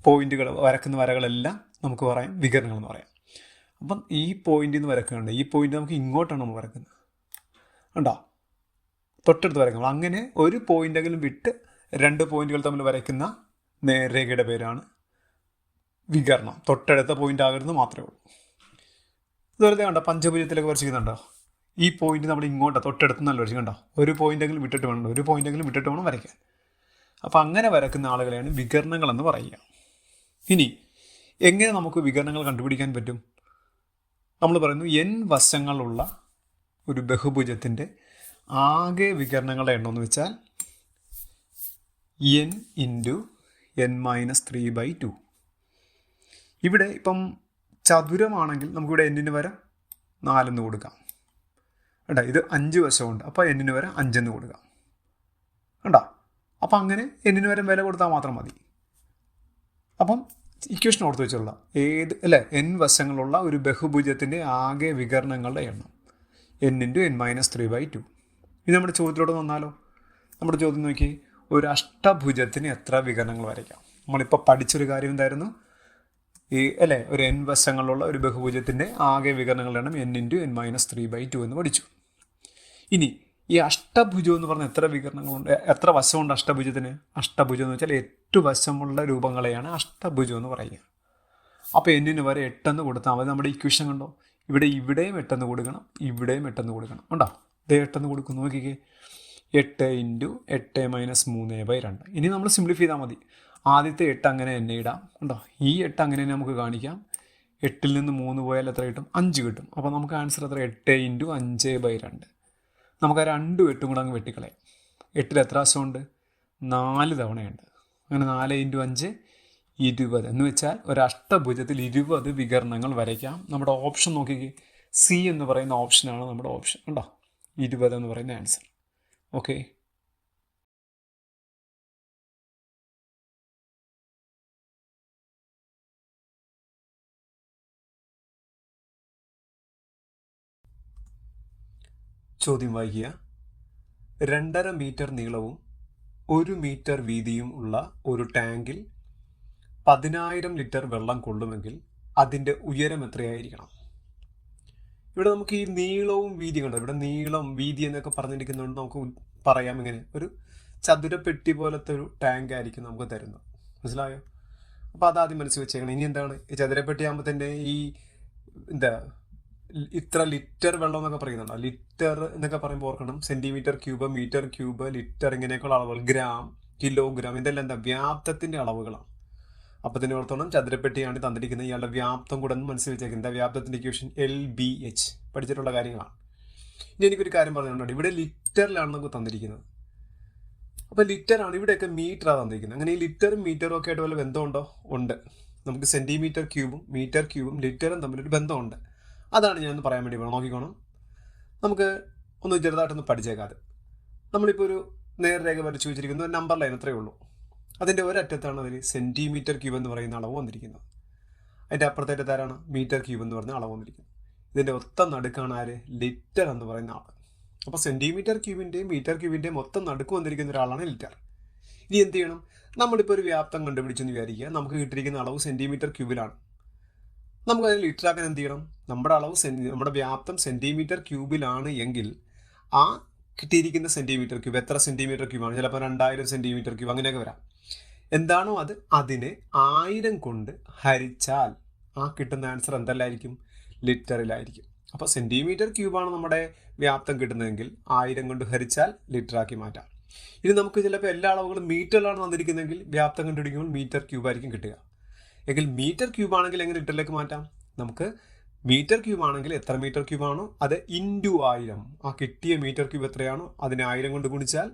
പോയിൻറ്റുകൾ, വരക്കുന്ന വരകളെല്ലാം നമുക്ക് പറയാം വികരണങ്ങൾ എന്ന് പറയാം. അപ്പം ഈ പോയിന്റിൽ നിന്ന് വരക്കുന്നുണ്ട്, ഈ പോയിന്റ് നമുക്ക് ഇങ്ങോട്ടാണ് നമ്മൾ വരക്കുന്നത് ഉണ്ടോ, തൊട്ടടുത്ത് വരക്കുന്നത്. അങ്ങനെ ഒരു പോയിന്റെങ്കിലും വിട്ട് 2 പോയിന്റുകൾ തമ്മിൽ വരയ്ക്കുന്ന നേർരേഖയുടെ പേരാണ് വികരണം. തൊട്ടടുത്ത പോയിന്റ് ആകരുത് മാത്രമേ ഉള്ളൂ. ഇതുപോലെ കണ്ടോ, പഞ്ചഭുജത്തിലൊക്കെ വരച്ചിരിക്കുന്നുണ്ടോ, ഈ പോയിന്റ് നമ്മൾ ഇങ്ങോട്ടാണ് തൊട്ടടുത്ത് നല്ല വരച്ചിട്ടുണ്ടോ, ഒരു പോയിന്റെങ്കിലും വിട്ടിട്ട് വേണം വരയ്ക്കാൻ. അപ്പം അങ്ങനെ വരക്കുന്ന ആളുകളെയാണ് വികരണങ്ങൾ എന്ന് പറയുക. ഇനി എങ്ങനെ നമുക്ക് വികരണങ്ങൾ കണ്ടുപിടിക്കാൻ പറ്റും? നമ്മൾ പറയുന്നു n വശങ്ങളുള്ള ഒരു ബഹുഭുജത്തിൻ്റെ ആകെ വികരണങ്ങളുടെ എണ്ണം എന്ന് വെച്ചാൽ n ഇൻറ്റു n-3/2. ഇവിടെ ഇപ്പം ചതുരമാണെങ്കിൽ നമുക്കിവിടെ n-ന് വരെ 4 കൊടുക്കാം കേട്ടോ. ഇത് 5 വശമുണ്ട്, അപ്പോൾ n-ന് വരെ 5 കൊടുക്കാം കണ്ടോ. അപ്പം അങ്ങനെ n-ന് വരെ വില കൊടുത്താൽ മാത്രം മതി. അപ്പം ഇക്വേഷൻ ഓർത്ത് വെച്ചുള്ള n വശങ്ങളുള്ള ഒരു ബഹുഭുജത്തിൻ്റെ ആകെ വികരണങ്ങളുടെ എണ്ണം n ഇൻറ്റു n-3/2. ഇത് നമ്മുടെ ചോദ്യത്തിലോട്ട് വന്നാലോ. നമ്മുടെ ചോദ്യം നോക്കി, ഒരു അഷ്ടഭുജത്തിന് എത്ര വികരണങ്ങൾ വരയ്ക്കാം? നമ്മളിപ്പോൾ പഠിച്ചൊരു കാര്യം എന്തായിരുന്നു, ഒരു n വശങ്ങളുള്ള ഒരു ബഹുഭുജത്തിൻ്റെ ആകെ വികരണങ്ങളുടെ എണ്ണം n ഇൻറ്റു n-3/2 എന്ന് പഠിച്ചു. ഇനി ഈ അഷ്ടഭുജം എന്ന് പറഞ്ഞാൽ എത്ര വികരണങ്ങളുണ്ട്, എത്ര വശമുണ്ട് അഷ്ടഭുജത്തിന്? അഷ്ടഭുജം എന്ന് വെച്ചാൽ 8 വശമുള്ള രൂപങ്ങളെയാണ് അഷ്ടഭുജം എന്ന് പറയുക. അപ്പോൾ n-ന് വരെ 8 എന്ന് കൊടുത്താൽ മതി. നമ്മുടെ ഇക്വേഷൻ കണ്ടോ, ഇവിടെയും 8 എന്ന് കൊടുക്കണം, ഇവിടെയും 8 എന്ന് കൊടുക്കണം ഉണ്ടോ. ഇതേ 8 എന്ന് കൊടുക്കും, നോക്കിക്കേ, 8 ഇൻറ്റു 8-3/2. ഇനി നമ്മൾ സിംപ്ലിഫൈ ചെയ്താൽ മതി. ആദ്യത്തെ 8 അങ്ങനെ തന്നെ ഇടാം ഉണ്ടോ. ഈ 8 അങ്ങനെ തന്നെ നമുക്ക് കാണിക്കാം. 8ൽ നിന്ന് 3 പോയാൽ എത്ര കിട്ടും? 5 കിട്ടും. അപ്പോൾ നമുക്ക് ആൻസർ എത്ര? 8 ഇൻറ്റു 5/2. നമുക്ക് ആ 2 8ഉം കൂടെ അങ്ങ് വെട്ടിക്കളയാം. 8ൽ എത്ര വശമുണ്ട്? 4 തവണയുണ്ട്. അങ്ങനെ 4 ഇൻറ്റു 5 20 എന്ന് വെച്ചാൽ ഒരു അഷ്ടഭുജത്തിൽ 20 വികരണങ്ങൾ വരയ്ക്കാം. നമ്മുടെ ഓപ്ഷൻ നോക്കിക്കേ, സി എന്ന് പറയുന്ന ഓപ്ഷനാണ് നമ്മുടെ ഓപ്ഷൻ ഉണ്ടോ, 20 എന്ന് പറയുന്ന ആൻസർ. ഓക്കെ. ചോദ്യം വായിക്കുക. 2.5 മീറ്റർ നീളവും 1 മീറ്റർ വീതിയും ഉള്ള ഒരു ടാങ്കിൽ 10,000 ലിറ്റർ വെള്ളം കൊള്ളുമെങ്കിൽ അതിൻ്റെ ഉയരം എത്രയായിരിക്കണം? ഇവിടെ നമുക്ക് ഈ നീളവും വീതിയും കണ്ടോ, ഇവിടെ നീളം വീതി എന്നൊക്കെ പറഞ്ഞിരിക്കുന്നതുകൊണ്ട് നമുക്ക് പറയാം ഇങ്ങനെ ഒരു ചതുരപ്പെട്ടി പോലത്തെ ഒരു ടാങ്ക് ആയിരിക്കും നമുക്ക് തരുന്നത്. മനസ്സിലായോ? അപ്പോൾ അതാദ്യം മനസ്സിൽ വെച്ചേക്കണം. ഇനി എന്താണ് ഈ ചതുരപ്പെട്ടി ആകുമ്പോൾ തന്നെ ഈ എന്താ ഇത്ര ലിറ്റർ വെള്ളം എന്നൊക്കെ പറയുന്നുണ്ടോ? ലിറ്റർ എന്നൊക്കെ പറയുമ്പോൾ ഓർക്കണം centimetre cube, metre cube, litre ഇങ്ങനെയൊക്കെയുള്ള അളവുകൾ, ഗ്രാം, കിലോഗ്രാം, ഇതെല്ലാം എന്താ വ്യാപ്തത്തിന്റെ അളവുകളാണ്. അപ്പോൾ തന്നെ ഓർത്തോണം ചതുരപ്പെട്ടിയാണ് തന്നിരിക്കുന്നത്. ഇയാളുടെ വ്യാപ്തം കൂടെ ഒന്ന് മനസ്സിൽ വെച്ചേക്കും. എന്താ വ്യാപ്തത്തിന്റെ ഇക്വേഷൻ? LBH പഠിച്ചിട്ടുള്ള കാര്യങ്ങളാണ്. ഇനി എനിക്കൊരു കാര്യം പറഞ്ഞിട്ടുണ്ട്, ഇവിടെ ലിറ്ററിലാണ് നമുക്ക് തന്നിരിക്കുന്നത്. അപ്പോൾ ലിറ്ററാണ്, ഇവിടെയൊക്കെ മീറ്ററാണ് തന്നിരിക്കുന്നത്. അങ്ങനെ ഈ ലിറ്ററും മീറ്ററും ഒക്കെ ആയിട്ട് വല്ല ബന്ധമുണ്ടോ? ഉണ്ട്. നമുക്ക് സെന്റിമീറ്റർ ക്യൂബും മീറ്റർ ക്യൂബും ലിറ്ററും തമ്മിലൊരു ബന്ധമുണ്ട്. അതാണ് ഞാൻ പറയാൻ വേണ്ടി നോക്കിക്കോണം. നമുക്ക് ഒന്ന് ചെറുതായിട്ടൊന്ന് പഠിച്ചേക്കാതെ. നമ്മളിപ്പോൾ ഒരു നേർരേഖ വരച്ചു വെച്ചിരിക്കുന്ന ഒരു നമ്പർ ലൈൻ അത്രയേ ഉള്ളൂ. അതിൻ്റെ ഒരറ്റത്താണ് അതിൽ സെന്റിമീറ്റർ ക്യൂബ് എന്ന് പറയുന്ന അളവ് വന്നിരിക്കുന്നത്. അതിൻ്റെ അപ്പുറത്തേറ്റ ആരാണ്? മീറ്റർ ക്യൂബ് എന്ന് പറയുന്ന അളവ് വന്നിരിക്കുന്നത്. ഇതിൻ്റെ ഒത്ത നടുക്കാണ് ആര്? ലിറ്റർ എന്ന് പറയുന്ന ആൾ. അപ്പോൾ സെന്റിമീറ്റർ ക്യൂബിൻ്റെയും മീറ്റർ ക്യൂബിൻ്റെയും മൊത്തം നടുക്ക് വന്നിരിക്കുന്ന ഒരാളാണ് ലിറ്റർ. ഇനി എന്ത് ചെയ്യണം? നമ്മളിപ്പോൾ ഒരു വ്യാപ്തം കണ്ടുപിടിച്ചെന്ന് വിചാരിക്കുക. നമുക്ക് കിട്ടിയിരിക്കുന്ന അളവ് സെന്റിമീറ്റർ ക്യൂബിലാണ്. നമുക്ക് അതിന് ലിറ്റർ ആക്കാൻ എന്ത് ചെയ്യണം? നമ്മുടെ അളവ് നമ്മുടെ വ്യാപ്തം സെന്റിമീറ്റർ ക്യൂബിലാണ് എങ്കിൽ ആ കിട്ടിയിരിക്കുന്ന സെന്റിമീറ്റർ ക്യൂബ് എത്ര സെന്റിമീറ്റർ ക്യൂബാണ്? ചിലപ്പോൾ 2000 സെന്റിമീറ്റർ ക്യൂബ് അങ്ങനെയൊക്കെ വരാം. എന്താണോ അത് അതിനെ 1000 കൊണ്ട് ഹരിച്ചാൽ ആ കിട്ടുന്ന ആൻസർ എന്തല്ലായിരിക്കും? ലിറ്ററിലായിരിക്കും. അപ്പോൾ സെന്റിമീറ്റർ ക്യൂബാണ് നമ്മുടെ വ്യാപ്തം കിട്ടുന്നതെങ്കിൽ 1000 കൊണ്ട് ഹരിച്ചാൽ ലിറ്ററാക്കി മാറ്റാം. ഇനി നമുക്ക് ചിലപ്പോൾ എല്ലാ അളവുകളും മീറ്ററിലാണ് തന്നിരിക്കുന്നതെങ്കിൽ വ്യാപ്തം കണ്ടുപിടിക്കുമ്പോൾ മീറ്റർ ക്യൂബ് ആയിരിക്കും കിട്ടുക. എങ്കിൽ മീറ്റർ ക്യൂബ് ആണെങ്കിൽ എങ്ങനെ ലിറ്ററിലേക്ക് മാറ്റാം? നമുക്ക് മീറ്റർ ക്യൂബ് ആണെങ്കിൽ എത്ര മീറ്റർ ക്യൂബ് ആണോ അത് ഇൻറ്റു 1000, ആ കിട്ടിയ മീറ്റർ ക്യൂബ് എത്രയാണോ അതിനെ 1000 കൊണ്ട് ഗുണിച്ചാൽ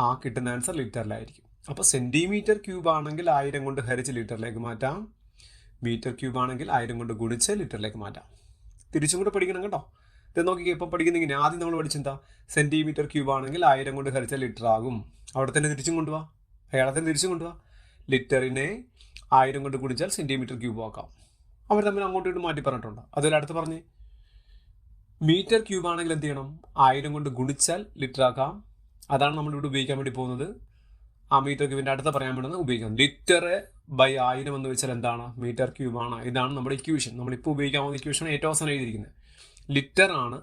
ആ കിട്ടുന്ന ആൻസർ ലിറ്ററിലായിരിക്കും. അപ്പോൾ സെന്റിമീറ്റർ ക്യൂബ് ആണെങ്കിൽ 1000 കൊണ്ട് ഹരിച്ച് ലിറ്ററിലേക്ക് മാറ്റാം. മീറ്റർ ക്യൂബ് ആണെങ്കിൽ 1000 കൊണ്ട് ഗുണിച്ച് ലിറ്ററിലേക്ക് മാറ്റാം. തിരിച്ചും കൂടെ പഠിക്കണം കേട്ടോ. ഇത് നോക്കിക്കോ, ഇപ്പം പഠിക്കുന്നെങ്കിൽ ആദ്യം നമ്മൾ പഠിച്ചെന്താ? സെന്റിമീറ്റർ ക്യൂബ് ആണെങ്കിൽ 1000 കൊണ്ട് ഹരിച്ചാൽ ലിറ്റർ ആകും. അവിടെ തന്നെ തിരിച്ചും കൊണ്ടുപോവാ, അയാളെ തന്നെ തിരിച്ചും കൊണ്ടുപോവാ. ലിറ്ററിനെ 1000 കൊണ്ട് ഗുണിച്ചാൽ സെന്റിമീറ്റർ ക്യൂബ് ആക്കാം. അവർ തമ്മിൽ അങ്ങോട്ടും ഇങ്ങോട്ടും മാറ്റി പറഞ്ഞിട്ടുണ്ട്. അതുപോലെ അടുത്ത് പറഞ്ഞ് മീറ്റർ ക്യൂബ് ആണെങ്കിൽ എന്ത് ചെയ്യണം? 1000 കൊണ്ട് ഗുണിച്ചാൽ ലിറ്റർ ആക്കാം. അതാണ് നമ്മളിവിടെ ഉപയോഗിക്കാൻ വേണ്ടി പോകുന്നത്. ആ മീറ്റർ ക്യൂബിൻ്റെ അടുത്ത് പറയാൻ വേണ്ടുന്നത് ഉപയോഗിക്കാം. ലിറ്റർ ബൈ 1000 എന്ന് വെച്ചാൽ എന്താണ്? മീറ്റർ ക്യൂബാണ്. ഇതാണ് നമ്മുടെ ഇക്വേഷൻ. നമ്മളിപ്പോൾ ഉപയോഗിക്കാൻ പോകുന്ന ഇക്വേഷൻ ഏറ്റവും അവസാനം എഴുതിയിരിക്കുന്നത്. ലിറ്റർ ആണ്.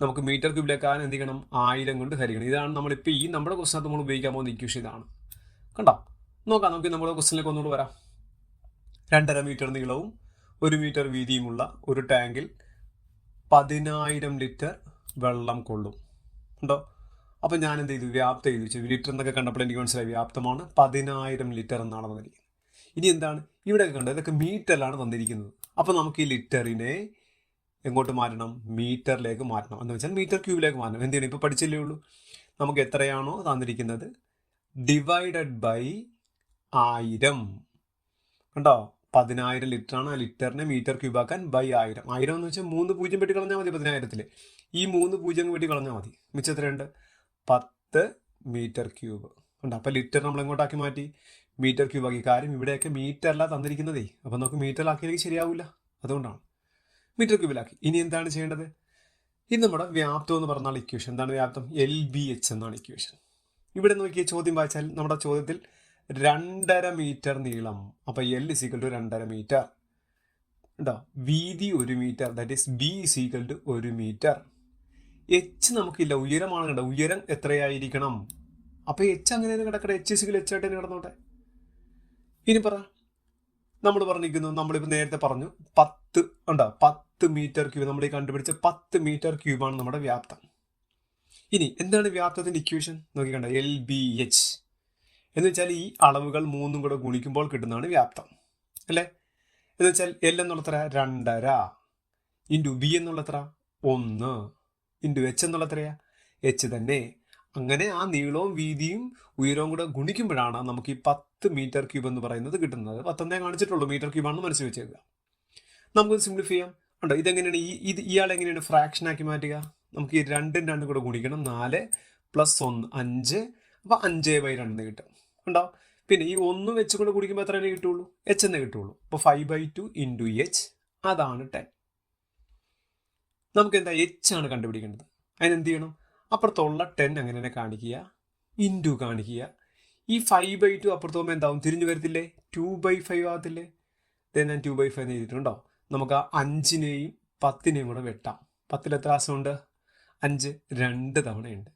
നമുക്ക് മീറ്റർ ക്യൂബിലേക്കാണ് എന്ത് ചെയ്യണം? 1000 കൊണ്ട് ഹരിക്കണം. ഇതാണ് നമ്മളിപ്പോൾ ഈ നമ്മുടെ ക്വസ്റ്റിനകത്ത് നമ്മൾ ഉപയോഗിക്കാൻ പോകുന്ന ഇക്വേഷൻ ഇതാണ്. കണ്ടോ? നോക്കാം, നമുക്ക് നമ്മുടെ ക്വസ്റ്റിനിലേക്ക് ഒന്നുകൂടെ വരാം. 2.5 മീറ്റർ നീളവും 1 മീറ്റർ വീതിയുമുള്ള ഒരു ടാങ്കിൽ 10000 ലിറ്റർ വെള്ളം കൊള്ളും. ഉണ്ടോ? അപ്പം ഞാൻ എന്ത് ചെയ്തു? വ്യാപ്തം എഴുതി വെച്ചു. ലിറ്റർ എന്നൊക്കെ കണ്ടപ്പോൾ എനിക്ക് മനസ്സിലായി വ്യാപ്തമാണ് 10000 ലിറ്റർ എന്നാണ് തന്നിരിക്കുന്നത്. ഇനി എന്താണ് ഇവിടെയൊക്കെ കണ്ടത്? ഇതൊക്കെ മീറ്ററിലാണ് തന്നിരിക്കുന്നത്. അപ്പോൾ നമുക്ക് ഈ ലിറ്ററിനെ എങ്ങോട്ട് മാറ്റണം? മീറ്ററിലേക്ക് മാറ്റണം. എന്ന് വെച്ചാൽ മീറ്റർ ക്യൂബിലേക്ക് മാറ്റണം. എന്ത് ചെയ്യണം? ഇപ്പോൾ പഠിച്ചില്ലേ ഉള്ളൂ. നമുക്ക് എത്രയാണോ തന്നിരിക്കുന്നത് ഡിവൈഡഡ് ബൈ 1000. കണ്ടോ? 10000 ലിറ്ററാണ്. ആ ലിറ്ററിനെ മീറ്റർ ക്യൂബ് ആക്കാൻ ബൈ 1000. 1000 എന്ന് വെച്ചാൽ 3 പൂജ്യം വെട്ടി കളഞ്ഞാൽ മതി. 10000 ഈ 3 പൂജ്യം വെട്ടി കളഞ്ഞാൽ മതി. മിച്ചം എത്രയുണ്ട്? 10 മീറ്റർ ക്യൂബ്. ഉണ്ട്. അപ്പോൾ ലിറ്റർ നമ്മൾ എങ്ങോട്ടാക്കി മാറ്റി? മീറ്റർ ക്യൂബ് ആക്കി. കാര്യം ഇവിടെയൊക്കെ മീറ്ററിലാണ് തന്നിരിക്കുന്നതേ. അപ്പോൾ നമുക്ക് മീറ്ററിലാക്കിയില്ലെങ്കിൽ ശരിയാവില്ല. അതുകൊണ്ടാണ് മീറ്റർ ക്യൂബിലാക്കി. ഇനി എന്താണ് ചെയ്യേണ്ടത്? ഇനി നമ്മുടെ വ്യാപ്തം എന്ന് പറഞ്ഞാൽ ഇക്വേഷൻ എന്താണ്? വ്യാപ്തം LBH എന്നാണ് ഇക്വേഷൻ. ഇവിടെ നോക്കിയ ചോദ്യം വായിച്ചാൽ നമ്മുടെ ചോദ്യത്തിൽ 2.5 മീറ്റർ നീളം. അപ്പോൾ L = 2.5 മീറ്റർ. ഉണ്ടോ? വീതി 1 metre. That is B = 1 metre. H നമുക്കില്ല, ഉയരമാണ്. കണ്ടോ? ഉയരം എത്രയായിരിക്കണം? അപ്പോൾ H അങ്ങനെ കിടക്കട്ടെ. H = H ആയിട്ട് കിടന്നോട്ടെ. ഇനി പറ, നമ്മൾ പറഞ്ഞിരിക്കുന്നു, നമ്മളിപ്പോൾ നേരത്തെ പറഞ്ഞു 10 ഉണ്ടോ? 10 മീറ്റർ ക്യൂബ്. നമ്മൾ ഈ കണ്ടുപിടിച്ച 10 മീറ്റർ ക്യൂബാണ് നമ്മുടെ വ്യാപ്തം. ഇനി എന്താണ് വ്യാപ്തത്തിൻ്റെ ഇക്വേഷൻ? നോക്കിക്കണ്ട, LBH എന്ന് വെച്ചാൽ ഈ അളവുകൾ 3 കൂടെ ഗുണിക്കുമ്പോൾ കിട്ടുന്നതാണ് വ്യാപ്തം, അല്ലേ? എന്ന് വെച്ചാൽ L എന്നുള്ളത്ര 2.5 into B എന്നുള്ളത്ര 1 into H എന്നുള്ളത്രയാ H തന്നെ. അങ്ങനെ ആ നീളവും വീതിയും ഉയരവും കൂടെ ഗുണിക്കുമ്പോഴാണ് നമുക്ക് ഈ 10 മീറ്റർ ക്യൂബ് എന്ന് പറയുന്നത് കിട്ടുന്നത്. 10 കാണിച്ചിട്ടുള്ളൂ, മീറ്റർ ക്യൂബാണെന്ന് മനസ്സിൽ വെച്ചേക്കുക. നമുക്കൊന്ന് സിംപ്ലിഫൈ ചെയ്യാം. ഉണ്ടോ? ഇതെങ്ങനെയാണ് ഇയാൾ എങ്ങനെയാണ് ഫ്രാക്ഷൻ ആക്കി മാറ്റുക? നമുക്ക് ഈ 2 കൂടെ ഗുണിക്കണം. 4 + 1 5. അപ്പോൾ 5/2 കിട്ടും. ഉണ്ടോ? പിന്നെ ഈ 1 വെച്ച് കൂടെ കുടിക്കുമ്പോൾ എത്ര കിട്ടുള്ളൂ? H എന്നേ കിട്ടുള്ളൂ. അപ്പോൾ 5/2 ഇൻറ്റു H, അതാണ് 10. നമുക്ക് എന്താ? H ആണ് കണ്ടുപിടിക്കേണ്ടത്. അതിനെന്ത് ചെയ്യണം? അപ്പുറത്തുള്ള 10 അങ്ങനെ തന്നെ കാണിക്കുക, ഇൻറ്റു കാണിക്കുക. ഈ 5/2 അപ്പുറത്ത് പോകുമ്പോൾ എന്താവും? തിരിഞ്ഞു വരത്തില്ലേ? 2/5 ആകത്തില്ലേ? ഞാൻ 2/5 എന്ന് എഴുതിയിട്ടുണ്ടോ? നമുക്ക് ആ 5നെയും 10നെയും കൂടെ വെട്ടാം. 10ൽ എത്ര ആശമുണ്ട്? 5 2 തവണയുണ്ട്.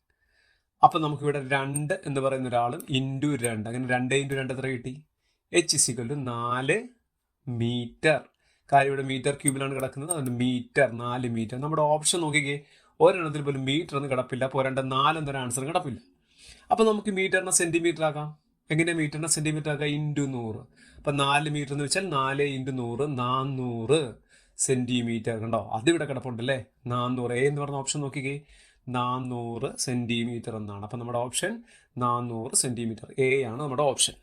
അപ്പം നമുക്കിവിടെ 2 എന്ന് പറയുന്ന ഒരാളും ഇൻറ്റു 2, അങ്ങനെ 2 ഇൻറ്റു 2 എത്ര കിട്ടി? H = 4 metre. കാര്യം ഇവിടെ മീറ്റർ ക്യൂബിലാണ് കിടക്കുന്നത്, അതുകൊണ്ട് മീറ്റർ, 4 മീറ്റർ. നമ്മുടെ ഓപ്ഷൻ നോക്കിക്കേ, ഒരെണ്ണത്തിൽ പോലും മീറ്റർ ഒന്നും കിടപ്പില്ല, പോരാണ്ട് 4 എന്നൊരു ആൻസർ കിടപ്പില്ല. അപ്പം നമുക്ക് മീറ്ററിനെ സെൻറ്റിമീറ്റർ ആക്കാം. എങ്ങനെ മീറ്ററിനെ സെൻറ്റിമീറ്റർ ആക്കാം? ഇൻറ്റു 100. അപ്പം 4 മീറ്റർ എന്ന് വെച്ചാൽ 4 ഇൻറ്റു 100 400 സെൻറ്റിമീറ്റർ. കണ്ടോ, അതിവിടെ കിടപ്പുണ്ടല്ലേ, 400. എ എന്ന് പറഞ്ഞ ഓപ്ഷൻ നോക്കിക്കേ, 400 സെൻറ്റിമീറ്റർ എന്നാണ്. അപ്പം നമ്മുടെ ഓപ്ഷൻ 400 സെൻറ്റിമീറ്റർ. എ ആണ് നമ്മുടെ ഓപ്ഷൻ.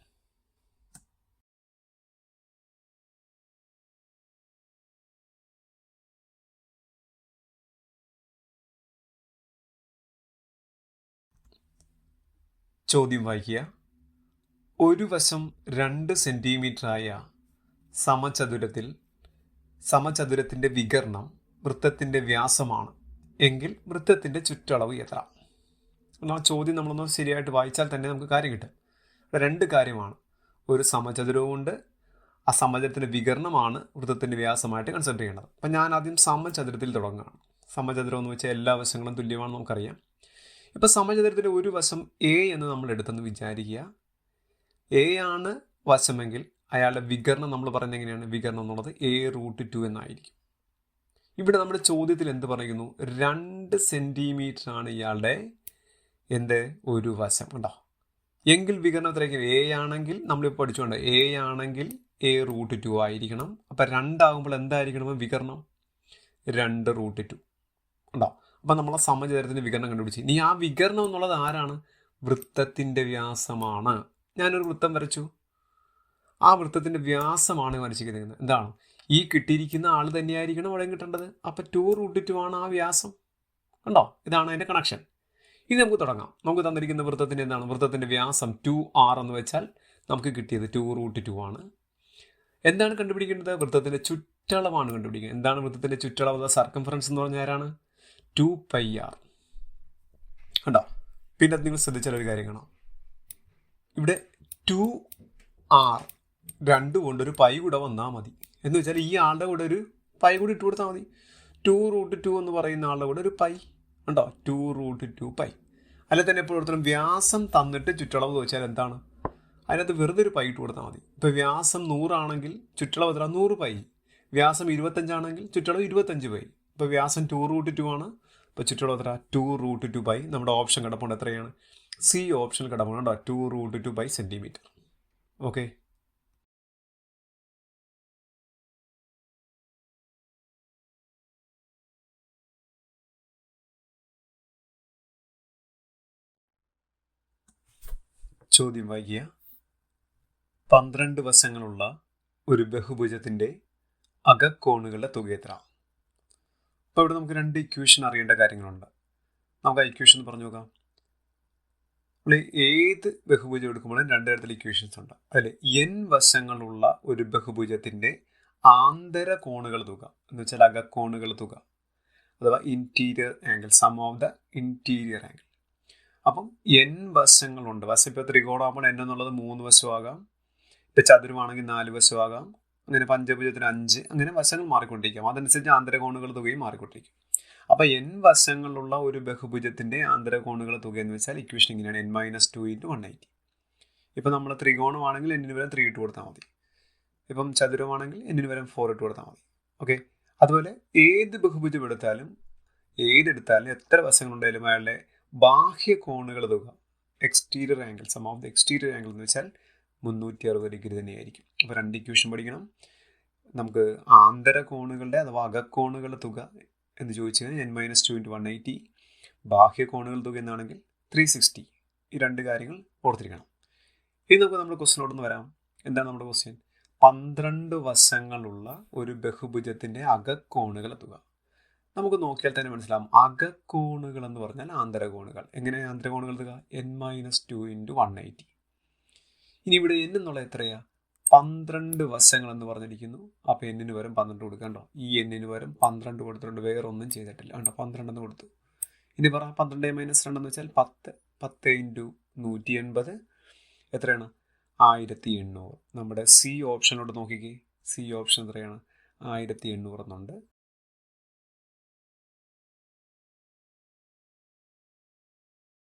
ചോദ്യം വായിക്കുക. ഒരു വശം 2 സെൻറ്റിമീറ്റർ ആയ സമചതുരത്തിൻ്റെ വികർണം വൃത്തത്തിൻ്റെ വ്യാസമാണ് എങ്കിൽ വൃത്തത്തിൻ്റെ ചുറ്റളവ് എത്ര? ആ ചോദ്യം നമ്മളൊന്ന് ശരിയായിട്ട് വായിച്ചാൽ തന്നെ നമുക്ക് കാര്യം കിട്ടും. ഇവിടെ 2 കാര്യമാണ്. ഒരു സമചതുരവുമുണ്ട്, ആ സമചതുരത്തിൻ്റെ വികരണമാണ് വൃത്തത്തിൻ്റെ വ്യാസമായിട്ട് കൺസിഡർ ചെയ്യേണ്ടത്. അപ്പം ഞാൻ ആദ്യം സമചതുരത്തിൽ തുടങ്ങുകയാണ്. സമചതുരം എന്ന് വെച്ചാൽ എല്ലാ വശങ്ങളും തുല്യമാണെന്ന് നമുക്കറിയാം. ഇപ്പം സമചതുരത്തിൻ്റെ ഒരു വശം എ എന്ന് നമ്മൾ എടുത്തെന്ന് വിചാരിക്കുക. എ ആണ് വശമെങ്കിൽ അയാളുടെ വികരണം നമ്മൾ പറയുന്നത് എങ്ങനെയാണ്? വികരണം എന്നുള്ളത് A√2 എന്നായിരിക്കും. ഇവിടെ നമ്മുടെ ചോദ്യത്തിൽ എന്ത് പറയുന്നു? 2 സെൻറ്റിമീറ്റർ ആണ് ഇയാളുടെ ഒരു വശം. കണ്ടോ, എങ്കിൽ വികരണം എത്രയ്ക്ക്? എ ആണെങ്കിൽ നമ്മളിപ്പോൾ പഠിച്ചുകൊണ്ട് എ ആണെങ്കിൽ A√2 ആയിരിക്കണം. അപ്പം 2 ആകുമ്പോൾ എന്തായിരിക്കണം വികരണം? 2√2. ഉണ്ടോ? അപ്പം നമ്മളെ സമചതുരത്തിൻ്റെ വികരണം കണ്ടുപിടിച്ച്. ഇനി ആ വികരണം എന്നുള്ളത് ആരാണ്? വൃത്തത്തിൻ്റെ വ്യാസമാണ്. ഞാനൊരു വൃത്തം വരച്ചു, ആ വൃത്തത്തിൻ്റെ വ്യാസമാണ് വരച്ചിരിക്കുന്നത്. എന്താണ്? ഈ കിട്ടിയിരിക്കുന്ന ആൾ തന്നെയായിരിക്കണം അവിടെ കിട്ടേണ്ടത്. അപ്പം 2√2 ആണ് ആ വ്യാസം. കണ്ടോ, ഇതാണ് അതിൻ്റെ കണക്ഷൻ. ഇനി നമുക്ക് തുടങ്ങാം. നമുക്ക് തന്നിരിക്കുന്ന വൃത്തത്തിൻ്റെ എന്താണ്? വൃത്തത്തിൻ്റെ വ്യാസം 2r എന്ന് വെച്ചാൽ നമുക്ക് കിട്ടിയത് 2√2 ആണ്. എന്താണ് കണ്ടുപിടിക്കേണ്ടത്? വൃത്തത്തിൻ്റെ ചുറ്റളവാണ് കണ്ടുപിടിക്കുന്നത്. എന്താണ് വൃത്തത്തിൻ്റെ ചുറ്റളവ്? സർക്കംഫറൻസ് എന്ന് പറഞ്ഞാൽ ആരാണ്? 2πr. കണ്ടോ, പിന്നെ നിങ്ങൾ ശ്രദ്ധിച്ചാൽ ഒരു കാര്യം കാണാം. ഇവിടെ 2r 2 കൊണ്ടൊരു പൈ കൂടെ വന്നാൽ മതി. എന്ന് വെച്ചാൽ ഈ ആളുടെ കൂടെ ഒരു പൈ കൂടി ഇട്ട് കൊടുത്താൽ മതി. 2√2 എന്ന് പറയുന്ന ആളുടെ കൂടെ ഒരു പൈ ഉണ്ടോ? 2√2 പൈ. അല്ലെ തന്നെ എപ്പോഴും വ്യാസം തന്നിട്ട് ചുറ്റളവ് ചോദിച്ചാൽ എന്താണ്? അതിനകത്ത് വെറുതെ ഒരു പൈ ഇട്ട് കൊടുത്താൽ മതി. ഇപ്പോൾ വ്യാസം 100 ആണെങ്കിൽ ചുറ്റളവ് എത്ര? 100 പൈ. വ്യാസം 25 ആണെങ്കിൽ ചുറ്റളവ് 25 പൈ. ഇപ്പോൾ വ്യാസം 2√2 ആണ്. ഇപ്പോൾ ചുറ്റളവ് എത്ര? 2√2 പൈ. നമ്മുടെ ഓപ്ഷൻ കിടപ്പുണ്ട് എത്രയാണ്? സി ഓപ്ഷൻ കിടപ്പുണ്ട് കേട്ടോ, 2√2 പൈ സെൻറ്റിമീറ്റർ. ഓക്കെ. ചോദ്യം വായിക്കുക. 12 വശങ്ങളുള്ള ഒരു ബഹുഭുജത്തിൻ്റെ അകക്കോണുകളുടെ തുക എത്ര? അപ്പോൾ ഇവിടെ നമുക്ക് 2 ഇക്വേഷൻ അറിയേണ്ട കാര്യങ്ങളുണ്ട്. നമുക്ക് ആ ഇക്വേഷൻ പറഞ്ഞു നോക്കാം. നമ്മൾ ഏത് ബഹുഭുജം എടുക്കുമ്പോഴും 2 തരത്തിൽ ഇക്വേഷൻസ് ഉണ്ട്. അതിൽ n വശങ്ങളുള്ള ഒരു ബഹുഭുജത്തിൻ്റെ ആന്തര കോണുകൾ തുക എന്ന് വെച്ചാൽ അകക്കോണുകൾ തുക, അഥവാ interior angle, sum of the interior angle. അപ്പം n വശങ്ങളുണ്ട്. വശം ഇപ്പോൾ ത്രികോണമാകുമ്പോൾ n എന്നുള്ളത് 3 വശമാകാം, ഇപ്പോൾ ചതുരമാണെങ്കിൽ 4 വശമാകാം, അങ്ങനെ പഞ്ചഭുജത്തിന് 5, അങ്ങനെ വശങ്ങൾ മാറിക്കൊണ്ടിരിക്കാം. അതനുസരിച്ച് ആന്തരകോണുകൾ തുകയും മാറിക്കൊണ്ടിരിക്കും. അപ്പോൾ n വശങ്ങളുള്ള ഒരു ബഹുഭുജത്തിൻ്റെ ആന്തരകോണുകൾ തുക എന്ന് വെച്ചാൽ ഇക്വേഷൻ ഇങ്ങനെയാണ്: n-2 × 180. ഇപ്പം നമ്മൾ ത്രികോണമാണെങ്കിൽ n-ന് പകരം 3 ഇട്ട് കൊടുത്താൽ മതി. ഇപ്പം ചതുരമാണെങ്കിൽ n-ന് പകരം 4 ഇട്ട് കൊടുത്താൽ മതി. ഓക്കെ. അതുപോലെ ഏത് ബഹുഭുജം എടുത്താലും എത്ര വശങ്ങളുണ്ടായാലും അയാളുടെ ബാഹ്യ കോണുകൾ തുക, exterior angle, sum of the exterior angle എന്ന് വെച്ചാൽ 360 ഡിഗ്രി തന്നെയായിരിക്കും. അപ്പോൾ 2 ഇക്വേഷൻ പഠിക്കണം. നമുക്ക് ആന്തര കോണുകളുടെ അഥവാ അകക്കോണുകളുടെ തുക എന്ന് ചോദിച്ചു കഴിഞ്ഞാൽ n-2 × 180, ബാഹ്യ കോണുകൾ തുക എന്നാണെങ്കിൽ 360. ഈ 2 കാര്യങ്ങൾ ഓർത്തിരിക്കണം. ഇനി നമുക്ക് നമ്മുടെ ക്വസ്റ്റ്യനോടൊന്ന് വരാം. എന്താണ് നമ്മുടെ ക്വസ്റ്റ്യൻ? 12 വശങ്ങളുള്ള ഒരു ബഹുഭുജത്തിൻ്റെ അകക്കോണുകളുടെ തുക. നമുക്ക് നോക്കിയാൽ തന്നെ മനസ്സിലാവും, അകക്കോണുകൾ എന്ന് പറഞ്ഞാൽ ആന്തരകോണുകൾ. എങ്ങനെ ആന്തരകോണുകൾ തുക? n-2 × 180. ഇനി ഇവിടെ n എന്നുള്ള എത്രയാ? 12 വശങ്ങൾ എന്ന് പറഞ്ഞിരിക്കുന്നു. അപ്പോൾ n-ന് പകരം 12 കൊടുക്കണ്ടോ? ഈ n-ന് പകരം 12 കൊടുത്തിട്ടുണ്ട്, വേറെ ഒന്നും ചെയ്തിട്ടില്ല. കണ്ടോ, 12 എന്ന് കൊടുത്തു. ഇനി പറ 12 - 2 എന്ന് വെച്ചാൽ 10. 10 × 180 എത്രയാണ്? 1800. നമ്മുടെ സി ഓപ്ഷനോട് നോക്കിക്കേ. സി ഓപ്ഷൻ എത്രയാണ്? 1800 എന്നുണ്ട്.